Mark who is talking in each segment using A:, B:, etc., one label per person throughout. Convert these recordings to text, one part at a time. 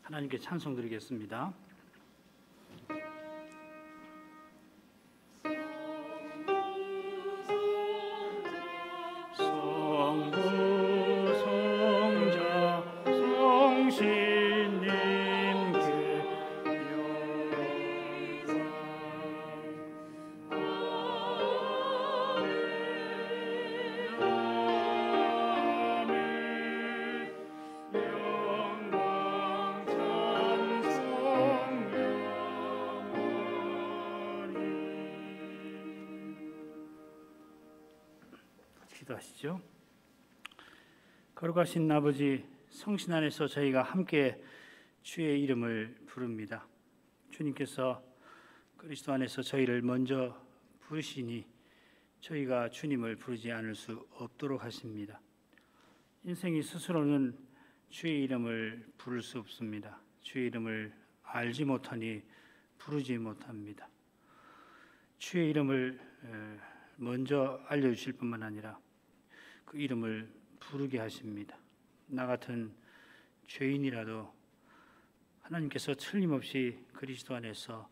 A: 하나님께 찬송 드리겠습니다. 기도하시죠. 거룩하신 아버지, 성신 안에서 저희가 함께 주의 이름을 부릅니다. 주님께서 그리스도 안에서 저희를 먼저 부르시니 저희가 주님을 부르지 않을 수 없도록 하십니다. 인생이 스스로는 주의 이름을 부를 수 없습니다. 주의 이름을 알지 못하니 부르지 못합니다. 주의 이름을 먼저 알려주실 뿐만 아니라 그 이름을 부르게 하십니다. 나 같은 죄인이라도 하나님께서 틀림없이 그리스도 안에서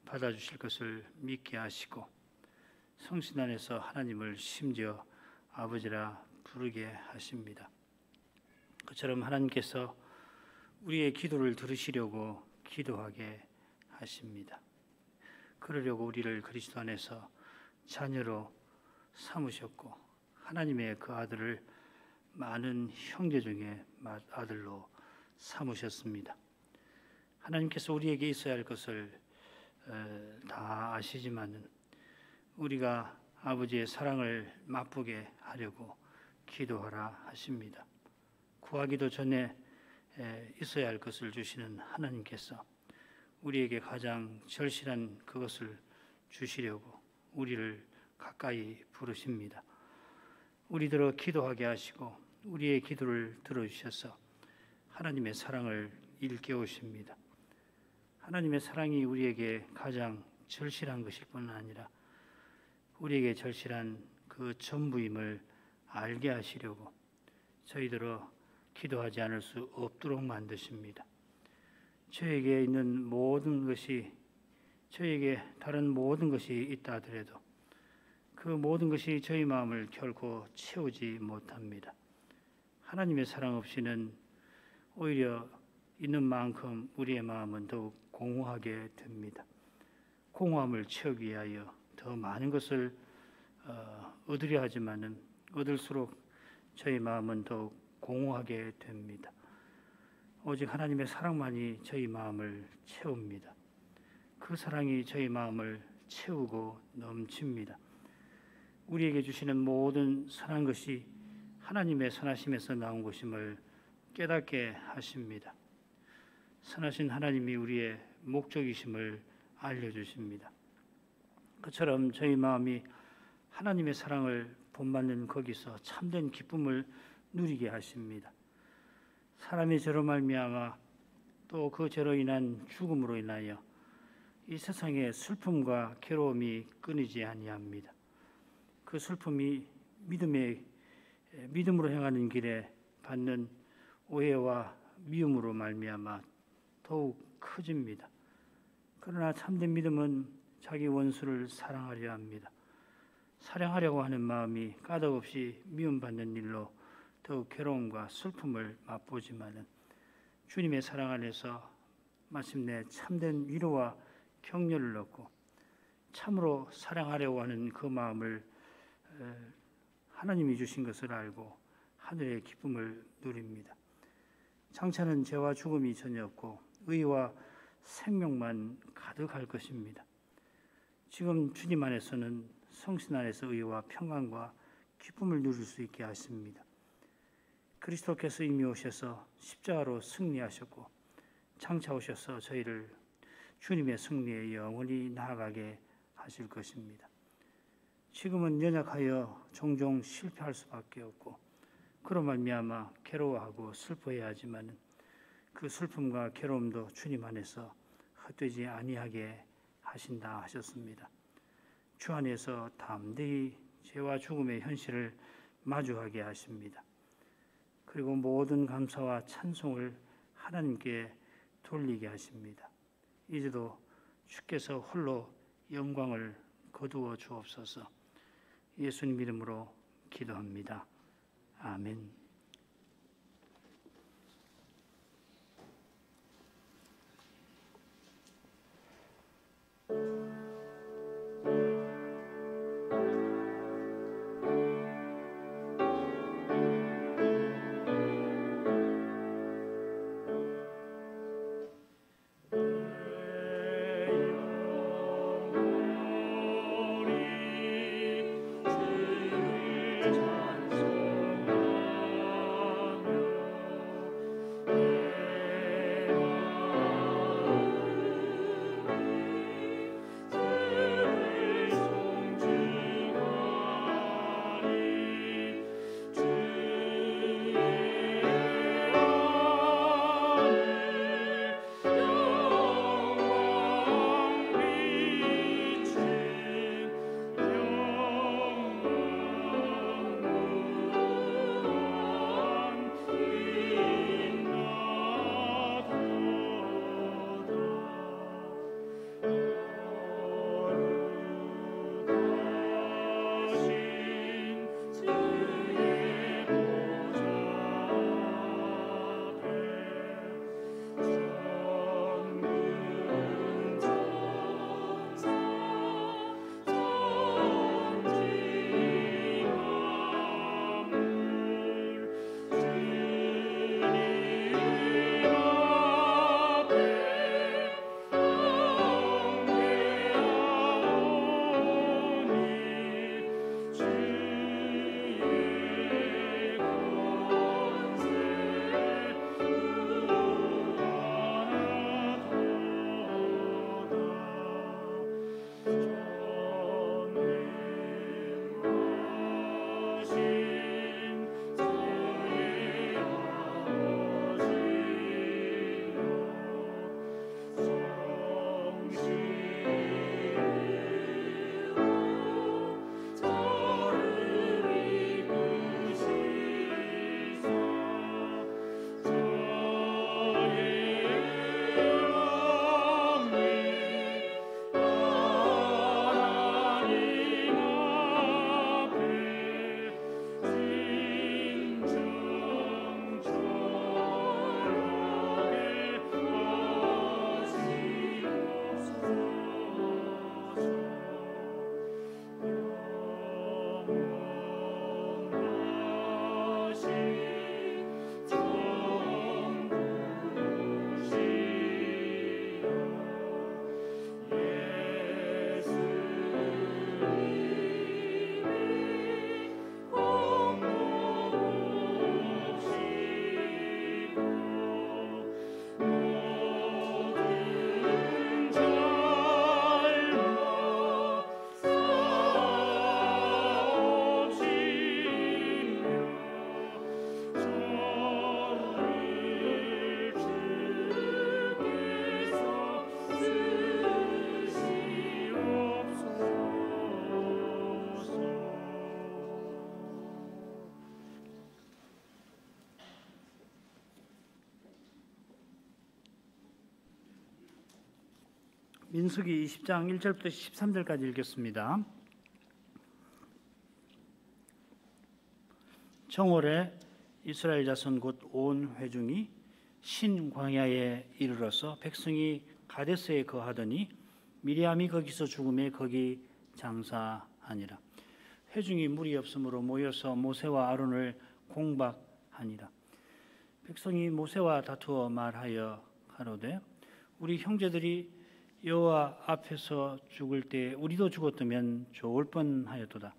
A: 받아주실 것을 믿게 하시고 성신 안에서 하나님을 심지어 아버지라 부르게 하십니다. 그처럼 하나님께서 우리의 기도를 들으시려고 기도하게 하십니다. 그러려고 우리를 그리스도 안에서 자녀로 삼으셨고 하나님의 그 아들을 많은 형제 중에 아들로 삼으셨습니다. 하나님께서 우리에게 있어야 할 것을 다 아시지만은 우리가 아버지의 사랑을 맛보게 하려고 기도하라 하십니다. 구하기도 전에 있어야 할 것을 주시는 하나님께서 우리에게 가장 절실한 그것을 주시려고 우리를 가까이 부르십니다. 우리들어 기도하게 하시고 우리의 기도를 들어주셔서 하나님의 사랑을 일깨우십니다. 하나님의 사랑이 우리에게 가장 절실한 것일 뿐 아니라 우리에게 절실한 그 전부임을 알게 하시려고 저희들어 기도하지 않을 수 없도록 만드십니다. 저에게 있는 모든 것이, 저에게 다른 모든 것이 있다 하더라도 그 모든 것이 저희 마음을 결코 채우지 못합니다. 하나님의 사랑 없이는 오히려 있는 만큼 우리의 마음은 더욱 공허하게 됩니다. 공허함을 채우기 위하여 더 많은 것을 얻으려 하지만은 얻을수록 저희 마음은 더욱 공허하게 됩니다. 오직 하나님의 사랑만이 저희 마음을 채웁니다. 그 사랑이 저희 마음을 채우고 넘칩니다. 우리에게 주시는 모든 선한 것이 하나님의 선하심에서 나온 것임을 깨닫게 하십니다. 선하신 하나님이 우리의 목적이심을 알려주십니다. 그처럼 저희 마음이 하나님의 사랑을 본받는 거기서 참된 기쁨을 누리게 하십니다. 사람의 죄로 말미암아 또 그 죄로 인한 죽음으로 인하여 이 세상의 슬픔과 괴로움이 끊이지 아니합니다. 그 슬픔이 믿음으로 행하는 길에 받는 오해와 미움으로 말미암아 더욱 커집니다. 그러나 참된 믿음은 자기 원수를 사랑하려 합니다. 사랑하려고 하는 마음이 까닭없이 미움받는 일로 더욱 괴로움과 슬픔을 맛보지만은 주님의 사랑 안에서 마침내 참된 위로와 격려를 얻고 참으로 사랑하려고 하는 그 마음을 하나님이 주신 것을 알고 하늘의 기쁨을 누립니다. 장차는 죄와 죽음이 전혀 없고 의와 생명만 가득할 것입니다. 지금 주님 안에서는 성신 안에서 의와 평안과 기쁨을 누릴 수 있게 하십니다. 그리스도께서 이미 오셔서 십자가로 승리하셨고 장차 오셔서 저희를 주님의 승리에 영원히 나아가게 하실 것입니다. 지금은 연약하여 종종 실패할 수밖에 없고 그로 말미암아 괴로워하고 슬퍼해야 하지만 그 슬픔과 괴로움도 주님 안에서 헛되지 아니하게 하신다 하셨습니다. 주 안에서 담대히 죄와 죽음의 현실을 마주하게 하십니다. 그리고 모든 감사와 찬송을 하나님께 돌리게 하십니다. 이제도 주께서 홀로 영광을 거두어 주옵소서. 예수님 이름으로 기도합니다. 아멘. 민수기 20장 1절부터 13절까지 읽겠습니다. 정월에 이스라엘 자손 곧 온 회중이 신광야에 이르러서 백성이 가데스에 거하더니 미리암이 거기서 죽음에 거기 장사하니라. 회중이 물이 없으므로 모여서 모세와 아론을 공박하니라. 백성이 모세와 다투어 말하여 가로되 우리 형제들이 여호와 앞에서 죽을 때 우리도 죽었다면 좋을 뻔하였도다.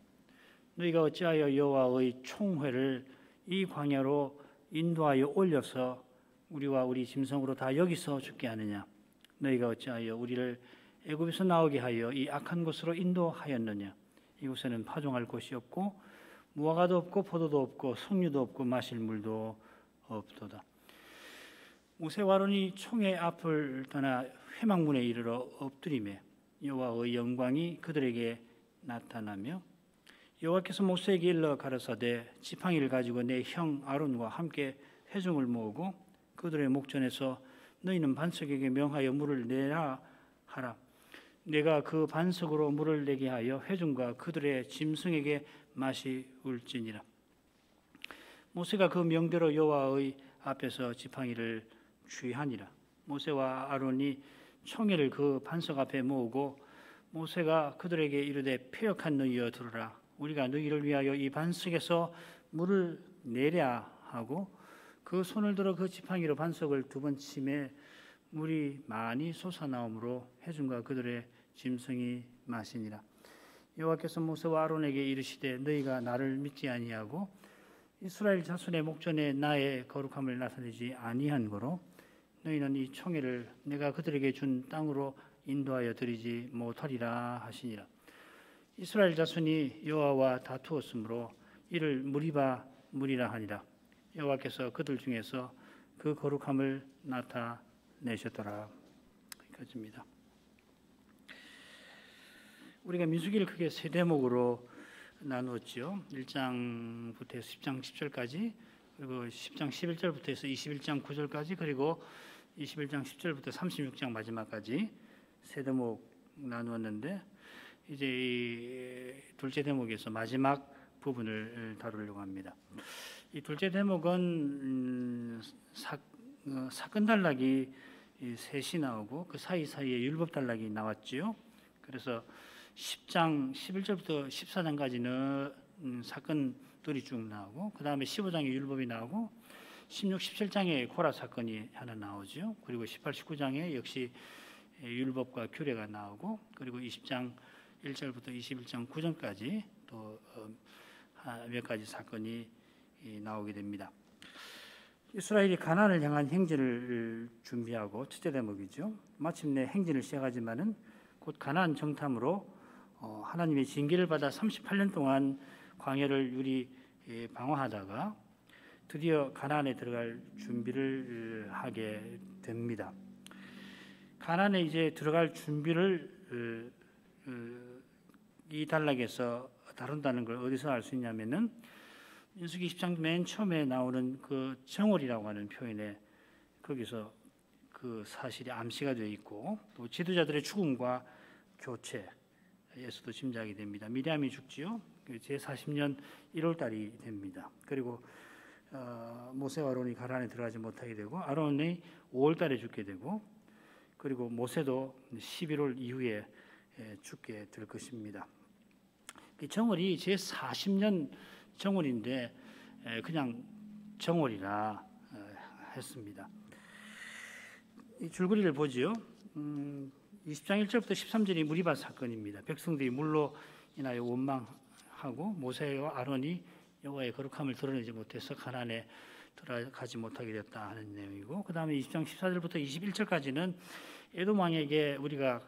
A: 너희가 어찌하여 여호와의 총회를 이 광야로 인도하여 올려서 우리와 우리 짐승으로 다 여기서 죽게 하느냐? 너희가 어찌하여 우리를 애굽에서 나오게 하여 이 악한 곳으로 인도하였느냐? 이곳에는 파종할 곳이 없고 무화과도 없고 포도도 없고 석류도 없고 마실 물도 없도다. 모세와 아론이 총회 앞을 떠나 회막문에 이르러 엎드리매 여호와의 영광이 그들에게 나타나며 여호와께서 모세에게 일러 가라사대 지팡이를 가지고 내 형 아론과 함께 회중을 모으고 그들의 목전에서 너희는 반석에게 명하여 물을 내라 하라. 내가 그 반석으로 물을 내게 하여 회중과 그들의 짐승에게 마시울지니라. 모세가 그 명대로 여호와의 앞에서 지팡이를 취하니라. 모세와 아론이 총회를 그 반석 앞에 모으고 모세가 그들에게 이르되 패역한 너희여 들으라. 우리가 너희를 위하여 이 반석에서 물을 내랴 하고 그 손을 들어 그 지팡이로 반석을 2번 치매 물이 많이 솟아나오므로 회중과 그들의 짐승이 마시니라. 여호와께서 모세와 아론에게 이르시되 너희가 나를 믿지 아니하고 이스라엘 자손의 목전에 나의 거룩함을 나타내지 아니한 거로 너희는 이 총회를 내가 그들에게 준 땅으로 인도하여 드리지 못하리라 하시니라. 이스라엘 자손이 여호와와 다투었으므로 이를 무리바 무리라 하니라. 여호와께서 그들 중에서 그 거룩함을 나타내셨더라. 여기까지입니다. 우리가 민수기를 크게 3대목으로 나누었죠. 1장부터 해서 10장 10절까지, 그리고 10장 11절부터 해서 21장 9절까지, 그리고 21장 10절부터 36장 마지막까지 3대목 나누었는데, 이제 이 둘째 대목에서 마지막 부분을 다루려고 합니다. 이 둘째 대목은 사건 단락이 셋이 나오고 그 사이사이에 율법 단락이 나왔지요. 그래서 10장 11절부터 14장까지는 사건들이 쭉 나오고, 그 다음에 15장에 율법이 나오고 16, 17장에 고라 사건이 하나 나오죠. 그리고 18, 19장에 역시 율법과 규례가 나오고, 그리고 20장 1절부터 21장 9절까지 또 몇 가지 사건이 나오게 됩니다. 이스라엘이 가나안을 향한 행진을 준비하고 첫째 대목이죠. 마침내 행진을 시작하지만은 곧 가나안 정탐으로 하나님의 징계를 받아 38년 동안 광야를 유리 방황하다가 드디어 가나안에 들어갈 준비를 하게 됩니다. 가나안에 이제 들어갈 준비를 이 단락에서 다룬다는 걸 어디서 알 수 있냐면은 민수기 10장 맨 처음에 나오는 그 정월이라고 하는 표현에 거기서 그 사실이 암시가 되어 있고, 또 지도자들의 죽음과 교체에서도 짐작이 됩니다. 미디암이 죽지요. 제 40년 1월 달이 됩니다. 그리고 모세와 아론이 가나안에 들어가지 못하게 되고, 아론이 5월 달에 죽게 되고, 그리고 모세도 11월 이후에 죽게 될 것입니다. 정월이 제 40년 정월인데 그냥 정월이라 했습니다. 이 줄거리를 보지요. 20장 1절부터 13절이 무리바 사건입니다. 백성들이 물로 인하여 원망하고 모세와 아론이 여호와의 거룩함을 드러내지 못해서 가나안에 들어가지 못하게 됐다 하는 내용이고, 그 다음에 20장 14절부터 21절까지는 에돔 왕에게 우리가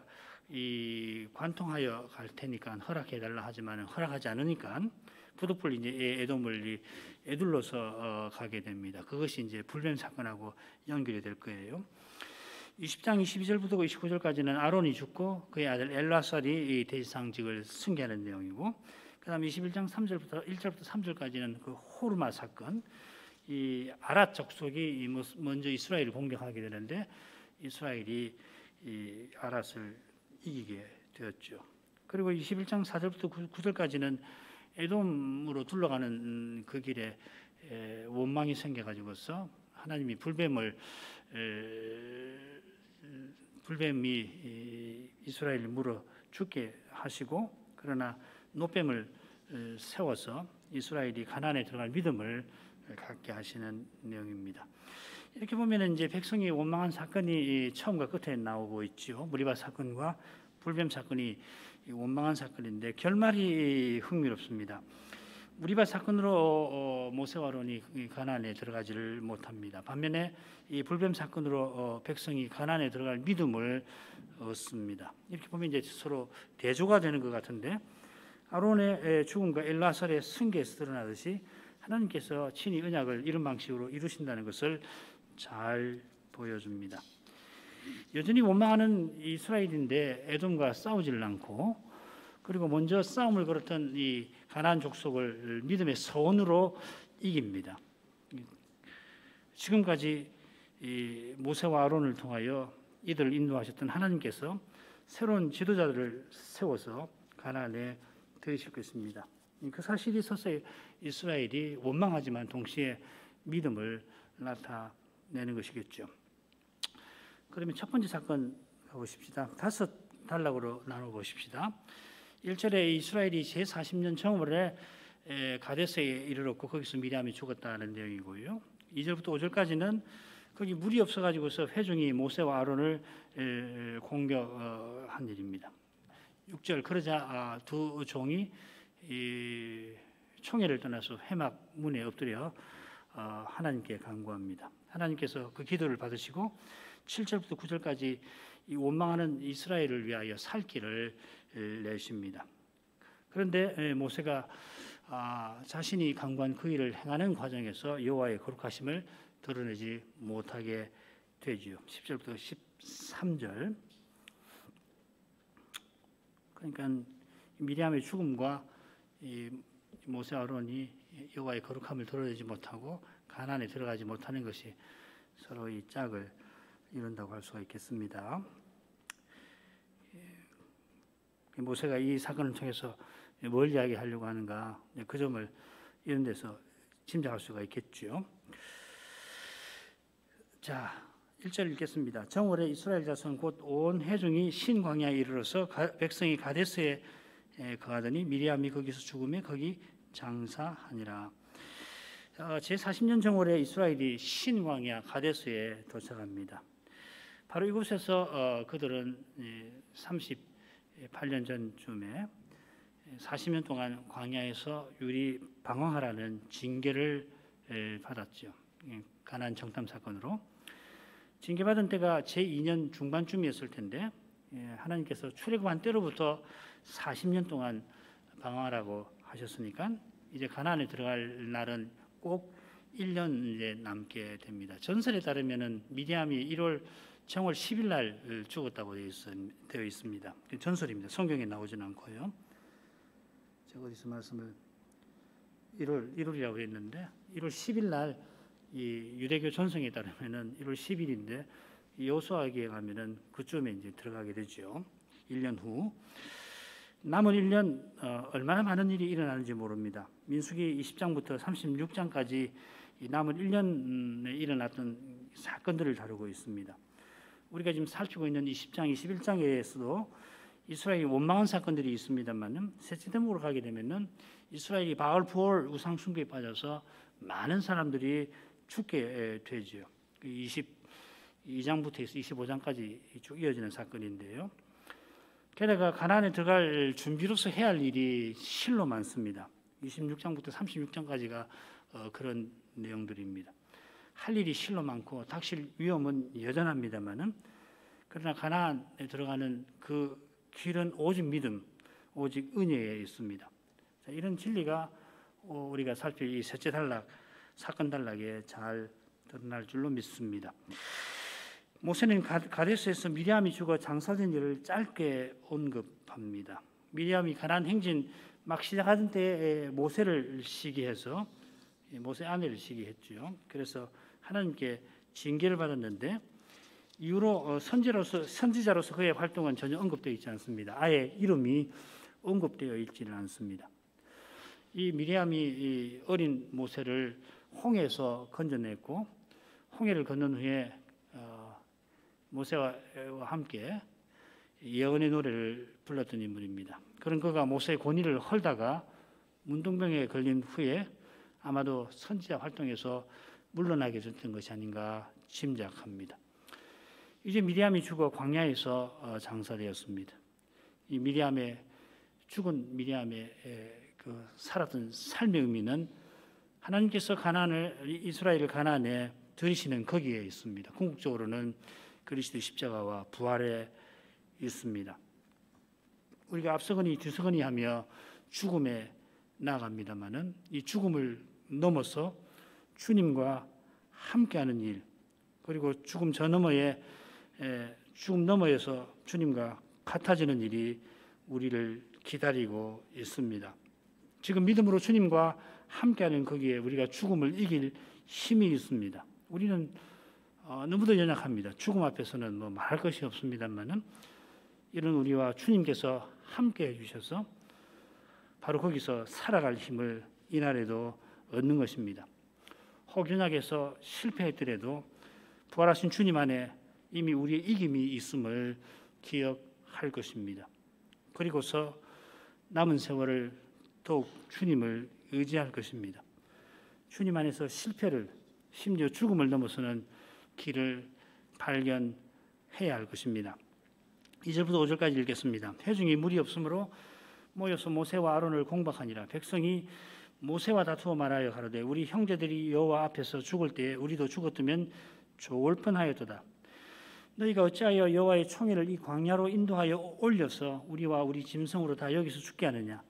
A: 이 관통하여 갈 테니까 허락해 달라 하지만 허락하지 않으니까 부득불 이제 에돔을 에둘러서 가게 됩니다. 그것이 이제 불뱀 사건하고 연결이 될 거예요. 20장 22절부터 29절까지는 아론이 죽고 그의 아들 엘라살이 이 대지상직을 승계하는 내용이고, 그다음에 21장 3절부터 1절부터 3절까지는 그 호르마 사건, 이 아랏 족속이 먼저 이스라엘을 공격하게 되는데 이스라엘이 이 아랏을 이기게 되었죠. 그리고 21장 4절부터 9절까지는 에돔으로 둘러가는 그 길에 원망이 생겨가지고서 하나님이 불뱀이 이스라엘을 물어 죽게 하시고, 그러나 노뱀을 세워서 이스라엘이 가나안에 들어갈 믿음을 갖게 하시는 내용입니다. 이렇게 보면 이제 백성이 원망한 사건이 처음과 끝에 나오고 있죠. 무리바 사건과 불뱀 사건이 원망한 사건인데 결말이 흥미롭습니다. 무리바 사건으로 모세와 아론이 가나안에 들어가지를 못합니다. 반면에 이 불뱀 사건으로 백성이 가나안에 들어갈 믿음을 얻습니다. 이렇게 보면 이제 서로 대조가 되는 것 같은데, 아론의 죽음과 엘라살의 승계에서 드러나듯이 하나님께서 친히 언약을 이런 방식으로 이루신다는 것을 잘 보여줍니다. 여전히 원망하는 이스라엘인데 에돔과 싸우지를 않고, 그리고 먼저 싸움을 걸었던 이 가나안 족속을 믿음의 서원으로 이깁니다. 지금까지 이 모세와 아론을 통하여 이들을 인도하셨던 하나님께서 새로운 지도자들을 세워서 가나안에 들이실 것입니다. 그 사실이 있어서 이스라엘이 원망하지만 동시에 믿음을 나타내는 것이겠죠. 그러면 첫 번째 사건 가보십시다. 5단락으로 나눠보십시다. 1절에 이스라엘이 제40년 정월에 가데스에 이르렀고 거기서 미리암이 죽었다는 내용이고요. 2절부터 5절까지는 거기 물이 없어가지고서 회중이 모세와 아론을 공격한 일입니다. 6절 그러자 두 종이 총회를 떠나서 회막 문에 엎드려 하나님께 간구합니다. 하나님께서 그 기도를 받으시고 7절부터 9절까지 이 원망하는 이스라엘을 위하여 살 길을 내십니다. 그런데 모세가 자신이 간구한 그 일을 행하는 과정에서 여호와의 거룩하심을 드러내지 못하게 되지요. 10절부터 13절. 그러니까 미리암의 죽음과 이 모세 아론이 여호와의 거룩함을 드러내지 못하고 가나안에 들어가지 못하는 것이 서로 이 짝을 이룬다고 할 수가 있겠습니다. 모세가 이 사건을 통해서 뭘 이야기하려고 하는가, 그 점을 이런 데서 짐작할 수가 있겠죠. 자, 1절 읽겠습니다. 정월에 이스라엘 자손 곧 온 회중이 신광야에 이르러서 백성이 가데스에 거하더니 미리암이 거기서 죽음에 거기 장사하니라. 제40년 정월에 이스라엘이 신광야 가데스에 도착합니다. 바로 이곳에서 그들은 38년 전쯤에 40년 동안 광야에서 유리 방황하라는 징계를 받았죠. 가나안 정탐 사건으로. 징계받은 때가 제2년 중반쯤이었을 텐데 하나님께서 출애굽한 때로부터 40년 동안 방황하라고 하셨으니까 이제 가나안에 들어갈 날은 꼭 1년 이제 남게 됩니다. 전설에 따르면은 미디암이 1월 정월 10일 날 죽었다고 되어 있습니다. 전설입니다. 성경에 나오지는 않고요. 제가 어디서 말씀을 1월이라고 했는데 1월 10일 날 이 유대교 전성에 따르면은 1월 10일인데 여호수아기에 가면은 그쯤에 이제 들어가게 되죠. 1년 후 남은 1년 얼마나 많은 일이 일어나는지 모릅니다. 민수기 20장부터 36장까지 남은 1년에 일어났던 사건들을 다루고 있습니다. 우리가 지금 살피고 있는 20장, 21장에서도 이스라엘이 원망한 사건들이 있습니다만은 셋째 대목으로 가게 되면은 이스라엘이 바알-부올 우상 숭배에 빠져서 많은 사람들이 죽게 되죠. 22장부터 해서 25장까지 쭉 이어지는 사건인데요. 게다가 가나안에 들어갈 준비로서 해야 할 일이 실로 많습니다. 26장부터 36장까지가 그런 내용들입니다. 할 일이 실로 많고 닥칠 위험은 여전합니다만은 그러나 가나안에 들어가는 그 길은 오직 믿음, 오직 은혜에 있습니다. 자, 이런 진리가 우리가 살필 이 셋째 단락, 사건 단락에 잘 드러날 줄로 믿습니다. 모세는 가데스에서 미리암이 죽어 장사된 일을 짧게 언급합니다. 미리암이 가나안 행진 막 시작하던 때에 모세를 시기해서 모세 아내를 시기했죠. 그래서 하나님께 징계를 받았는데 이후로 선지자로서 그의 활동은 전혀 언급되어 있지 않습니다. 아예 이름이 언급되어 있지는 않습니다. 이 미리암이 이 어린 모세를 홍해에서 건져냈고 홍해를 건넌 후에 모세와 함께 예언의 노래를 불렀던 인물입니다. 그런 그가 모세의 권위를 헐다가 문둥병에 걸린 후에 아마도 선지자 활동에서 물러나게 됐던 것이 아닌가 짐작합니다. 이제 미리암이 죽어 광야에서 장사되었습니다. 이 죽은 미리암의 그 살았던 삶의 의미는 하나님께서 이스라엘을 가나안에 들이시는 거기에 있습니다. 궁극적으로는 그리스도의 십자가와 부활에 있습니다. 우리가 앞서거니 뒤서거니 하며 죽음에 나아갑니다마는 이 죽음을 넘어서 주님과 함께하는 일, 그리고 죽음 너머에서 주님과 같아지는 일이 우리를 기다리고 있습니다. 지금 믿음으로 주님과 함께하는 거기에 우리가 죽음을 이길 힘이 있습니다. 우리는 너무도 연약합니다. 죽음 앞에서는 뭐 말할 것이 없습니다만은 이런 우리와 주님께서 함께 해주셔서 바로 거기서 살아갈 힘을 이날에도 얻는 것입니다. 혹 연약해서 실패했더라도 부활하신 주님 안에 이미 우리의 이김이 있음을 기억할 것입니다. 그리고서 남은 세월을 더욱 주님을 의지할 것입니다. 주님 안에서 실패를 심지어 죽음을 넘어서는 길을 발견해야 할 것입니다. 2절부터 5절까지 읽겠습니다. 회중이 무리 없으므로 모여서 모세와 아론을 공박하니라. 백성이 모세와 다투어 말하여 가로되 우리 형제들이 여호와 앞에서 죽을 때에 우리도 죽었으면 좋을 뻔하였도다. 너희가 어찌하여 여호와의 총회를 이 광야로 인도하여 올려서 우리와 우리 짐승으로 다 여기서 죽게 하느냐.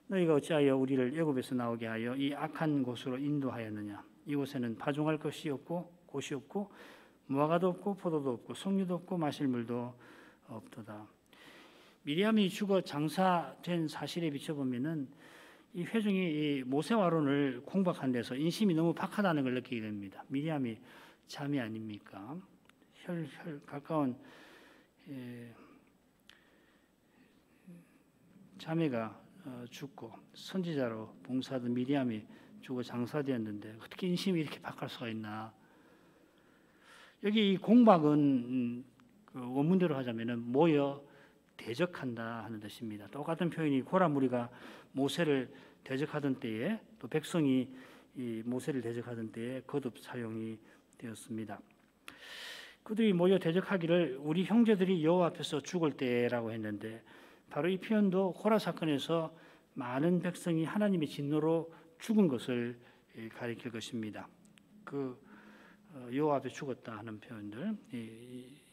A: 너희가 어찌하여 우리를 애굽에서 나오게 하여 이 악한 곳으로 인도하였느냐. 이곳에는 파종할 것이 없고 곳이 없고 무화과도 없고 포도도 없고 석류도 없고 마실 물도 없도다. 미리암이 죽어 장사된 사실에 비춰보면은 이 회중이 이 모세와 아론을 공박한 데서 인심이 너무 박하다는 걸 느끼게 됩니다. 미리암이 자매 아닙니까? 혈 가까운 자매가 죽고 선지자로 봉사하던 미리암이 죽어 장사되었는데 어떻게 인심이 이렇게 박할 수가 있나? 여기 이 공박은 그 원문대로 하자면은 모여 대적한다 하는 뜻입니다. 똑같은 표현이 고라 무리가 모세를 대적하던 때에 또 백성이 이 모세를 대적하던 때에 거듭 사용이 되었습니다. 그들이 모여 대적하기를 우리 형제들이 여호와 앞에서 죽을 때라고 했는데 바로 이 표현도 고라 사건에서 많은 백성이 하나님의 진노로 죽은 것을 가리킬 것입니다. 그 여호와 앞에 죽었다 하는 표현들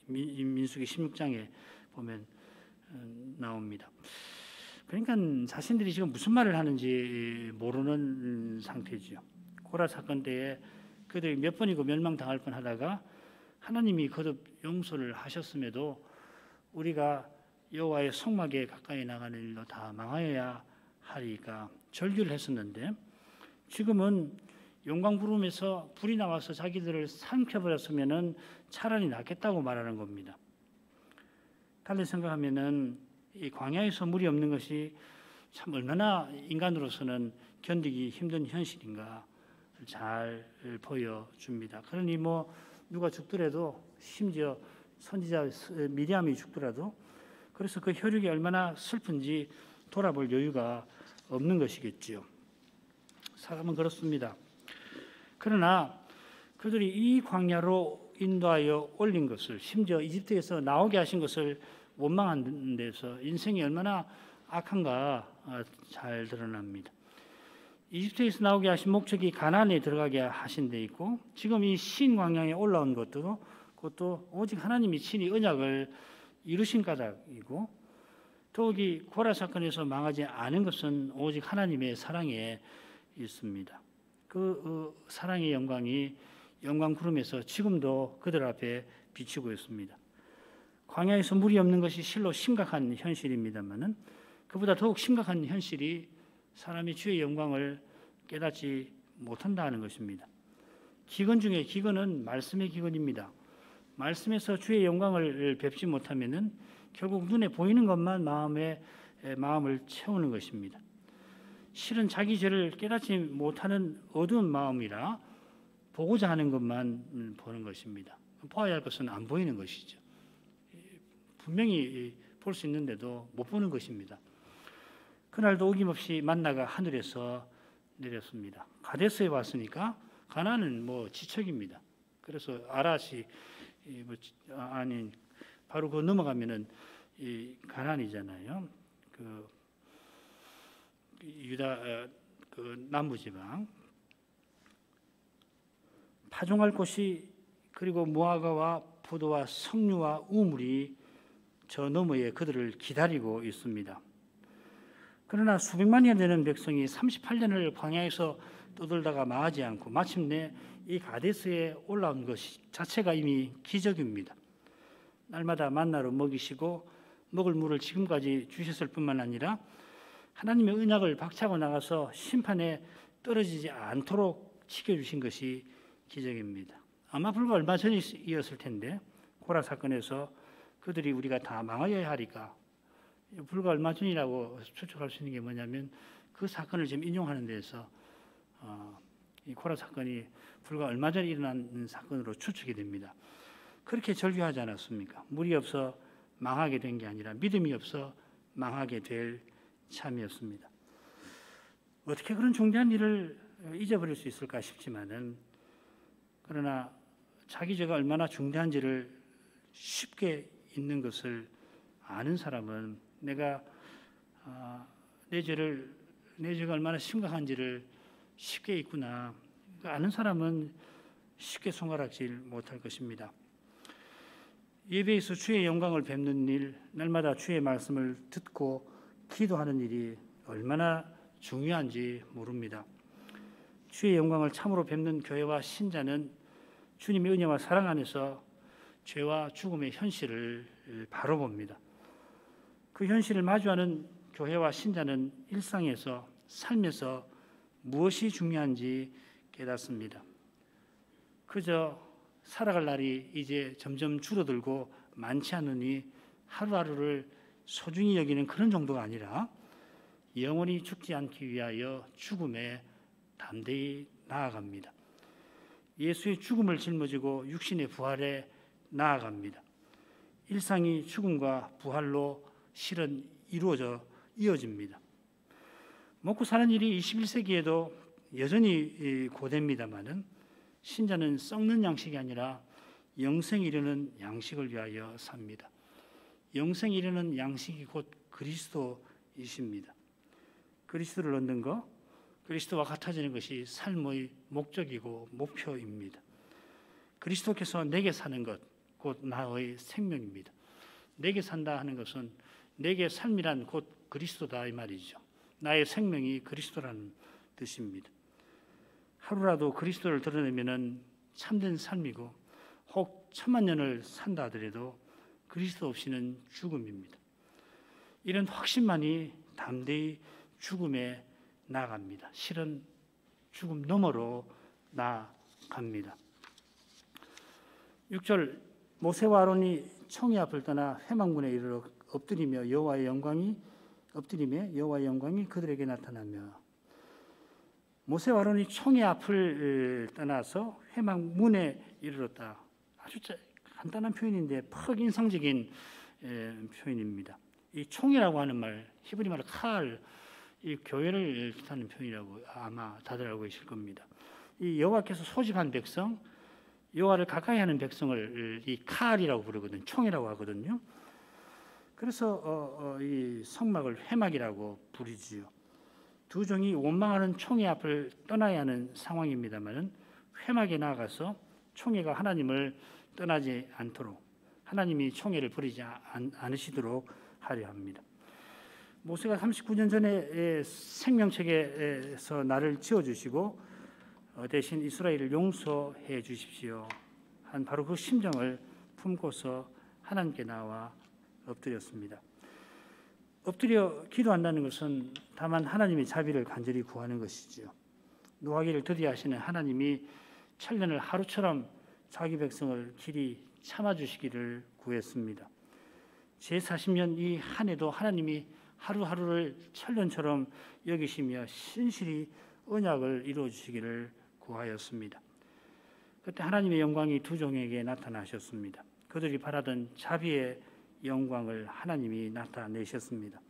A: 민수기 16장에 보면 나옵니다. 그러니까 자신들이 지금 무슨 말을 하는지 모르는 상태지요. 고라 사건 때에 그들이 몇 번이고 멸망당할 뻔하다가 하나님이 거듭 용서를 하셨음에도 우리가 여호와의 성막에 가까이 나가는 일로 다 망하여야 하리까 절규를 했었는데 지금은 영광 부름에서 불이 나와서 자기들을 삼켜버렸으면은 차라리 낫겠다고 말하는 겁니다. 달리 생각하면은 이 광야에서 물이 없는 것이 참 얼마나 인간으로서는 견디기 힘든 현실인가 잘 보여줍니다. 그러니 뭐 누가 죽더라도 심지어 선지자 미리암이 죽더라도 그래서 그 혈육이 얼마나 슬픈지 돌아볼 여유가 없는 것이겠지요. 사람은 그렇습니다. 그러나 그들이 이 광야로 인도하여 올린 것을 심지어 이집트에서 나오게 하신 것을 원망한 데서 인생이 얼마나 악한가 잘 드러납니다. 이집트에서 나오게 하신 목적이 가나안에 들어가게 하신 데 있고 지금 이 신광야에 올라온 것도 그것도 오직 하나님이 친히 언약을 이루신 까닭이고 더욱이 고라 사건에서 망하지 않은 것은 오직 하나님의 사랑에 있습니다. 그 사랑의 영광이 영광 구름에서 지금도 그들 앞에 비치고 있습니다. 광야에서 물이 없는 것이 실로 심각한 현실입니다만은 그보다 더욱 심각한 현실이 사람이 주의 영광을 깨닫지 못한다는 것입니다. 기근 중에 기근은 말씀의 기근입니다. 말씀에서 주의 영광을 뵙지 못하면은 결국 눈에 보이는 것만 마음을 채우는 것입니다. 실은 자기 죄를 깨닫지 못하는 어두운 마음이라 보고자 하는 것만 보는 것입니다. 보아야 할 것은 안 보이는 것이죠. 분명히 볼 수 있는데도 못 보는 것입니다. 그날도 어김없이 만나가 하늘에서 내렸습니다. 가데스에 왔으니까 가나안은 뭐 지척입니다. 그래서 아랏이 아닌 바로 그 넘어가면은 이 가나안이잖아요. 그 유다 그 남부 지방 파종할 곳이 그리고 무화과와 포도와 석류와 우물이 저 너머에 그들을 기다리고 있습니다. 그러나 수백만이 되는 백성이 38년을 광야에서 떠돌다가 망하지 않고 마침내 이 가데스에 올라온 것 자체가 이미 기적입니다. 날마다 만나로 먹이시고 먹을 물을 지금까지 주셨을 뿐만 아니라 하나님의 언약을 박차고 나가서 심판에 떨어지지 않도록 지켜주신 것이 기적입니다. 아마 불과 얼마 전이었을 텐데 고라 사건에서 그들이 우리가 다 망하여야 하리까 불과 얼마 전이라고 추측할 수 있는 게 뭐냐면 그 사건을 지금 인용하는 데서 이 고라 사건이 불과 얼마 전에 일어난 사건으로 추측이 됩니다. 그렇게 절규하지 않았습니까? 물이 없어 망하게 된 게 아니라 믿음이 없어 망하게 될 참이었습니다. 어떻게 그런 중대한 일을 잊어버릴 수 있을까 싶지만은 그러나 자기 죄가 얼마나 중대한지를 쉽게 잊는 것을 아는 사람은 내가 내 죄가 얼마나 심각한지를 쉽게 잊구나 아는 사람은 쉽게 손가락질 못할 것입니다. 예배에서 주의 영광을 뵙는 일, 날마다 주의 말씀을 듣고 기도하는 일이 얼마나 중요한지 모릅니다. 주의 영광을 참으로 뵙는 교회와 신자는 주님의 은혜와 사랑 안에서 죄와 죽음의 현실을 바로 봅니다. 그 현실을 마주하는 교회와 신자는 일상에서 삶에서 무엇이 중요한지 깨닫습니다. 그저 살아갈 날이 이제 점점 줄어들고 많지 않으니 하루하루를 소중히 여기는 그런 정도가 아니라 영원히 죽지 않기 위하여 죽음에 담대히 나아갑니다. 예수의 죽음을 짊어지고 육신의 부활에 나아갑니다. 일상이 죽음과 부활로 실은 이어집니다. 먹고 사는 일이 21세기에도 여전히 고됩니다마는 신자는 썩는 양식이 아니라 영생에 이르는 양식을 위하여 삽니다. 영생에 이르는 양식이 곧 그리스도이십니다. 그리스도를 얻는 것, 그리스도와 같아지는 것이 삶의 목적이고 목표입니다. 그리스도께서 내게 사는 것, 곧 나의 생명입니다. 내게 산다 하는 것은 내게 삶이란 곧 그리스도다 이 말이죠. 나의 생명이 그리스도라는 뜻입니다. 하루라도 그리스도를 드러내면은 참된 삶이고 혹 천만 년을 산다 하더라도 그리스도 없이는 죽음입니다. 이런 확신만이 담대히 죽음에 나아갑니다. 실은 죽음 너머로 나아갑니다. 6절 모세와 아론이 청의 앞을 떠나 회막문에 이르러 엎드리며 여호와의 영광이 그들에게 나타나며 모세와 아론이 청의 앞을 떠나서 회막문에 이르렀다. 아주 간단한 표현인데 퍽 인상적인 표현입니다. 이 총이라고 하는 말, 히브리 말로 칼, 이 교회를 뜻하는 표현이라고 아마 다들 알고 계실 겁니다. 이 여호와께서 소집한 백성, 여호와를 가까이 하는 백성을 이 칼이라고 부르거든요. 총이라고 하거든요. 그래서 이 성막을 회막이라고 부르지요. 두 종이 원망하는 총회 앞을 떠나야 하는 상황입니다만 회막에 나아가서 총회가 하나님을 떠나지 않도록 하나님이 총회를 버리지 않으시도록 하려 합니다. 모세가 39년 전에 생명책에서 나를 지어주시고 대신 이스라엘을 용서해 주십시오 한 바로 그 심정을 품고서 하나님께 나와 엎드렸습니다. 엎드려 기도한다는 것은 다만 하나님의 자비를 간절히 구하는 것이지요. 노하기를 드디어 하시는 하나님이 천년을 하루처럼 자기 백성을 길이 참아주시기를 구했습니다. 제40년 이 한 해도 하나님이 하루하루를 천년처럼 여기시며 신실히 언약을 이루어주시기를 구하였습니다. 그때 하나님의 영광이 두 종에게 나타나셨습니다. 그들이 바라던 자비의 영광을 하나님이 나타내셨습니다.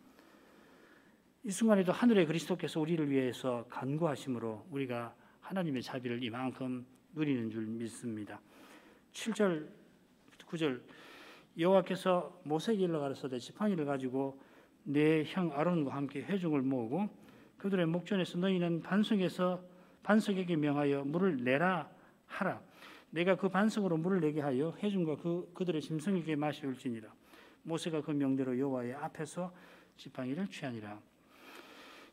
A: 이 순간에도 하늘의 그리스도께서 우리를 위해서 간구하심으로 우리가 하나님의 자비를 이만큼 누리는 줄 믿습니다. 7절, 9절 여호와께서 모세에게 일러 가라사대 지팡이를 가지고 내 형 아론과 함께 회중을 모으고 그들의 목전에서 너희는 반석에게 명하여 물을 내라 하라. 내가 그 반석으로 물을 내게 하여 회중과 그들의 짐승에게 마시올지니라. 모세가 그 명대로 여호와의 앞에서 지팡이를 취하니라.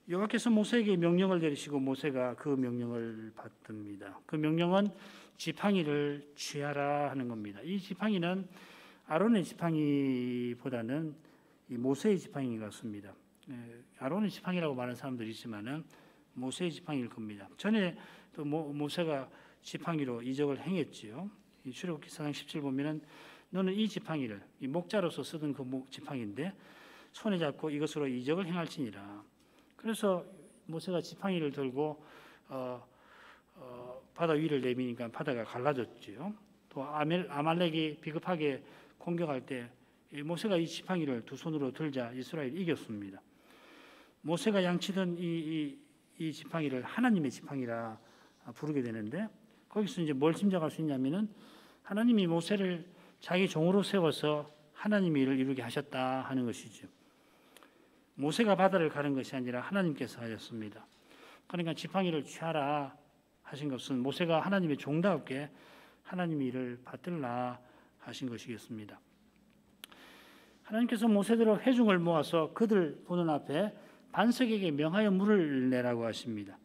A: 여호와께서 모세에게 명령을 내리시고 모세가 그 명령을 받듭니다. 그 명령은 지팡이를 취하라 하는 겁니다. 이 지팡이는 아론의 지팡이보다는 이 모세의 지팡이 같습니다. 아론의 지팡이라고 말하는 사람들이 있지만은 모세의 지팡이일 겁니다. 전에 또 모세가 지팡이로 이적을 행했지요. 이 출애굽기 4장 17 보면은 너는 이 지팡이를 이 목자로서 쓰던 그 지팡이인데 손에 잡고 이것으로 이적을 행할지니라. 그래서 모세가 지팡이를 들고 바다 위를 내미니까 바다가 갈라졌지요. 또 아말렉이 비겁하게 공격할 때 모세가 이 지팡이를 두 손으로 들자 이스라엘이 이겼습니다. 모세가 양치던 이 지팡이를 하나님의 지팡이라 부르게 되는데 거기서 이제 뭘 짐작할 수 있냐면은 하나님이 모세를 자기 종으로 세워서 하나님의 일을 이루게 하셨다 하는 것이죠. 모세가 바다를 가른 것이 아니라 하나님께서 하셨습니다. 그러니까 지팡이를 취하라 하신 것은 모세가 하나님의 종답게 하나님의 일을 받들라 하신 것이겠습니다. 하나님께서 모세대로 회중을 모아서 그들 보는 앞에 반석에게 명하여 물을 내라고 하십니다.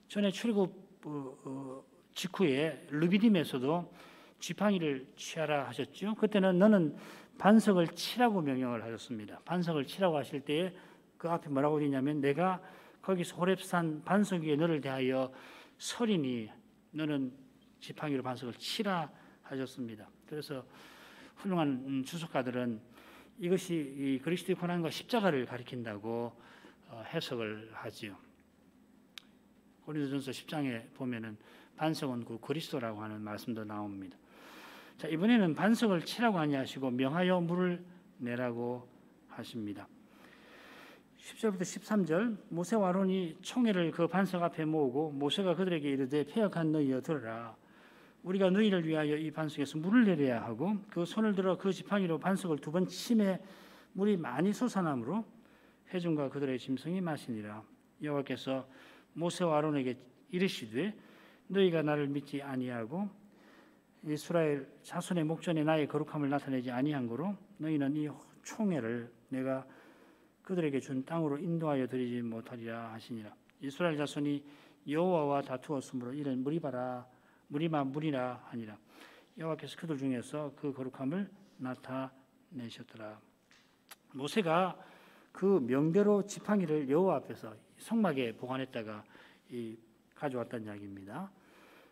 A: 전에 출애굽 직후에 르비딤에서도 지팡이를 취하라 하셨죠. 그때는 너는 반석을 치라고 명령을 하셨습니다. 반석을 치라고 하실 때에 그 앞에 뭐라고 되냐면 내가 거기서 호렙산 반석 위에 너를 대하여 서리니 너는 지팡이로 반석을 치라 하셨습니다. 그래서 훌륭한 주석가들은 이것이 이 그리스도의 고난과 십자가를 가리킨다고 해석을 하지요. 고린도전서 10장에 보면은 반석은 그 그리스도라고 하는 말씀도 나옵니다. 자, 이번에는 반석을 치라고 아니하시고 명하여 물을 내라고 하십니다. 10절부터 13절 모세와 아론이 총회를 그 반석 앞에 모으고 모세가 그들에게 이르되 패역한 너희여 들으라. 우리가 너희를 위하여 이 반석에서 물을 내려야 하고 그 손을 들어 그 지팡이로 반석을 두 번 치매 물이 많이 솟아나므로 회중과 그들의 짐승이 마시니라. 여호와께서 모세와 아론에게 이르시되 너희가 나를 믿지 아니하고 이스라엘 자손의 목전에 나의 거룩함을 나타내지 아니한 거로 너희는 이 총회를 내가 그들에게 준 땅으로 인도하여 드리지 못하리라 하시니라. 이스라엘 자손이 여호와와 다투었으므로 이를 무리라 하니라. 여호와께서 그들 중에서 그 거룩함을 나타내셨더라. 모세가 그 명대로 지팡이를 여호와 앞에서 성막에 보관했다가 가져왔다는 이야기입니다.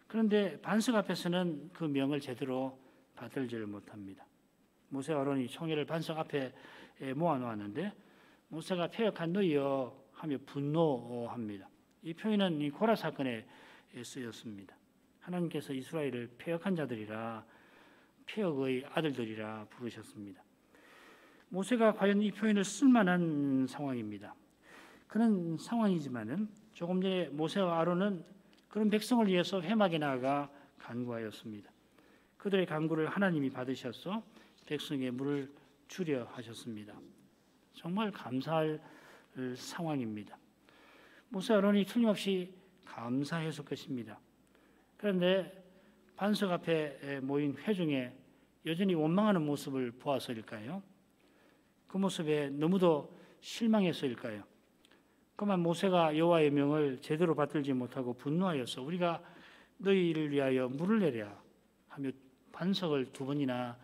A: 그런데 반석 앞에서는 그 명을 제대로 받들지를 못합니다. 모세와 아론이 총회를 반석 앞에 모아놓았는데 모세가 패역한 너희여 하며 분노합니다. 이 표현은 이 고라 사건에 쓰였습니다. 하나님께서 이스라엘을 패역한 자들이라 패역의 아들들이라 부르셨습니다. 모세가 과연 이 표현을 쓸만한 상황입니다. 그런 상황이지만은 조금 전에 모세와 아론은 그런 백성을 위해서 회막에 나아가 간구하였습니다. 그들의 간구를 하나님이 받으셔서 백성의 물을 주려 하셨습니다. 정말 감사할 상황입니다. 모세 아론이 틀림없이 감사했을 것입니다. 그런데 반석 앞에 모인 회중에 여전히 원망하는 모습을 보아서일까요? 그 모습에 너무도 실망해서일까요? 그만 모세가 여호와의 명을 제대로 받들지 못하고 분노하여서 우리가 너희를 위하여 물을 내랴 하며 반석을 두 번이나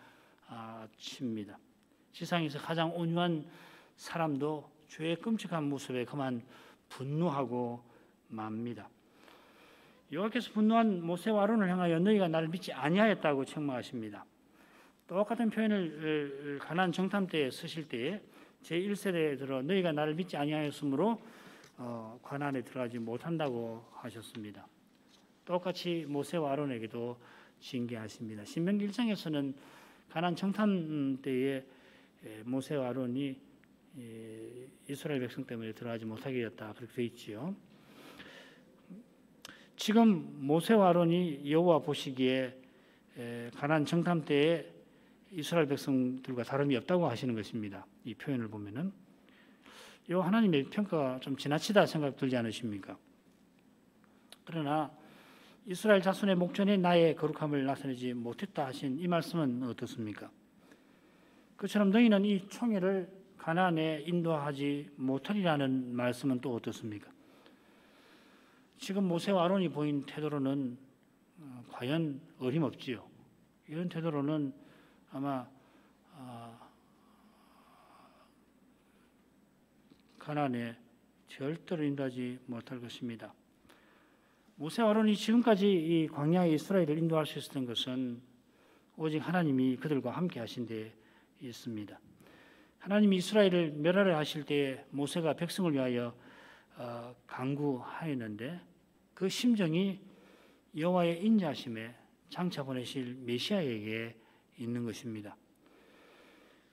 A: 칩니다. 세상에서 가장 온유한 사람도 죄의 끔찍한 모습에 그만 분노하고 맙니다. 여호와께서 분노한 모세와 아론을 향하여 너희가 나를 믿지 아니하였다고 책망하십니다. 똑같은 표현을 가나안 정탐 때에 쓰실 때에 제1세대에 들어 너희가 나를 믿지 아니하였으므로 가나안에 들어가지 못한다고 하셨습니다. 똑같이 모세와 아론에게도 징계하십니다. 신명기 1장에서는 가나안 정탐 때에 모세와 아론이 이스라엘 백성 때문에 들어가지 못하게 되었다 그렇게 되어 있지요. 지금 모세와 아론이 여호와 보시기에 가나안 정탐 때에 이스라엘 백성들과 다름이 없다고 하시는 것입니다. 이 표현을 보면은 이 하나님의 평가가 좀 지나치다 생각 들지 않으십니까? 그러나 이스라엘 자손의 목전에 나의 거룩함을 나타내지 못했다 하신 이 말씀은 어떻습니까? 그처럼 너희는 이 총회를 가나안에 인도하지 못하리라는 말씀은 또 어떻습니까? 지금 모세와 아론이 보인 태도로는 과연 어림없지요. 이런 태도로는 아마 가나안에 절대로 인도하지 못할 것입니다. 모세와 아론이 지금까지 이 광야의 이스라엘을 인도할 수 있었던 것은 오직 하나님이 그들과 함께 하신 데 있습니다. 하나님이 이스라엘을 멸하려 하실 때에 모세가 백성을 위하여 간구하였는데 그 심정이 여호와의 인자하심에 장차 보내실 메시아에게 있는 것입니다.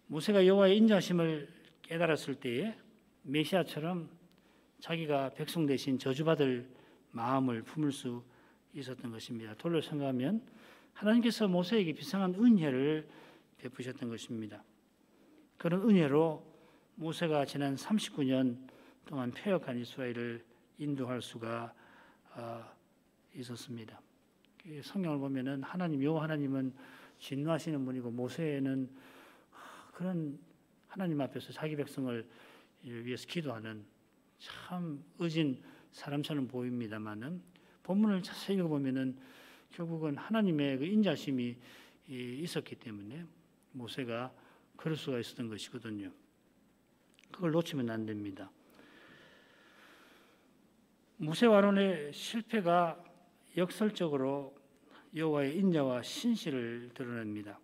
A: 모세가 여호와의 인자하심을 깨달았을 때에 메시아처럼 자기가 백성 대신 저주받을 마음을 품을 수 있었던 것입니다. 돌려 생각하면 하나님께서 모세에게 비상한 은혜를 베푸셨던 것입니다. 그런 은혜로 모세가 지난 39년 동안 패역한 이스라엘을 인도할 수가 있었습니다. 성경을 보면은 하나님 여호와 하나님은 진노하시는 분이고 모세는 그런 하나님 앞에서 자기 백성을 위해서 기도하는 참 의진 사람처럼 보입니다만은 본문을 자세히 읽어보면은 결국은 하나님의 그 인자심이 있었기 때문에 모세가 그럴 수가 있었던 것이거든요. 그걸 놓치면 안 됩니다. 모세와 아론의 실패가 역설적으로 여호와의 인자와 신실을 드러냅니다.